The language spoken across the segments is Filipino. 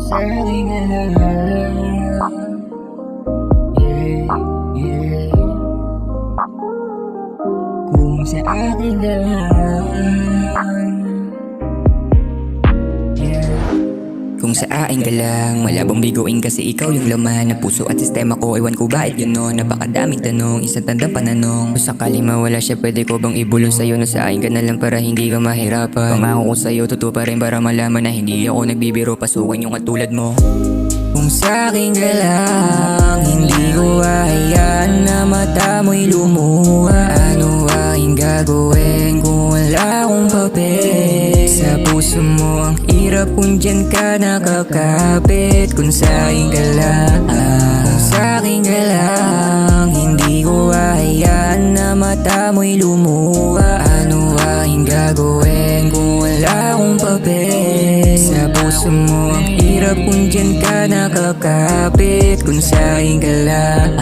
sa aking alam. Yeah, yeah. Kung sa aking alam. Kung sa aing galang, malabong biguin kasi ikaw yung laman na puso at sistema ko. Ewan ko bakit gano'n, napakadaming tanong, isang tandang pananong. Kung sakaling mawala siya, pwede ko bang ibulong sa'yo na sa aing ka na lang para hindi ka mahirapan. Pangako ko sa'yo, totoo pa rin para malaman na hindi ako nagbibiro, pasukin yung katulad mo. Kung sa aking galang, hindi ko hayaan na mata mo'y lumuha. Ano aking gagawin kung wala akong papel? Sa puso mo ang hirap kung dyan ka nakakapit. Kung sa aking galang, kung sa aking galang, hindi ko hayaan na mata mo'y lumuha. Ano aking gagawin kung wala akong papel? Sa puso mo ang hirap kung dyan ka nakakapit. Kung sa aking galang,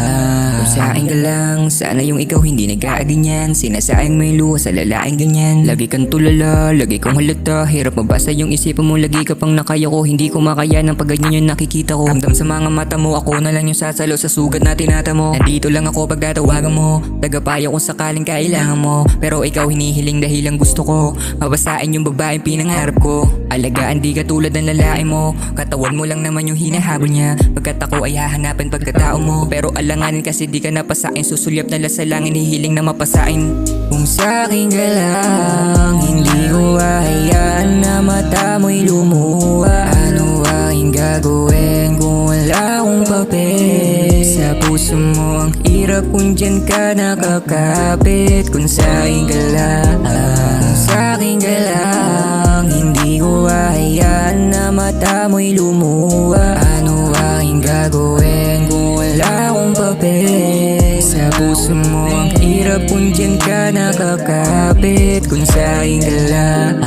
kung sa aking galang, sana yung ikaw hindi nag-aaganyan. Sinasayang may luha sa lalaking ganyan. Lagi kang tulala, lagi kang halata. Hirap mabasa yung isipan mo, lagi ka pang nakaya ko. Hindi ko makaya ng pag ganyan yung nakikita ko. Ramdam sa mga mata mo, ako na lang yung sasalo sa sugat na tinata mo. Nandito lang ako pag tatawagan mo, tagapayo kung sakaling kailangan mo. Pero ikaw hinihiling dahil ang gusto ko mabasain yung babaeng pinangarap ko. Alagaan di ka tulad ng lalaki mo, katawan mo lang naman yung hinahabol niya. Pagkat ako ay hahanapin pagkatao mo, pero alanganin kasi di ka napasain. Susulyap na lasalangin, hihiling na mapasain. Kung sa aking galang, hindi ko hayaan na mata mo'y lumuha. Ano aking gagawin kung wala akong papel? Sa puso mo ang hirap kung dyan ka nakakapit. Kung sa aking galang, kung sa aking galang, hindi ko hayaan na mata mo'y lumuha. Ano aking gagawin kung wala akong papel? Sa puso mo ang hirap kung dyan ka nakakapit. Kung sa aking galang,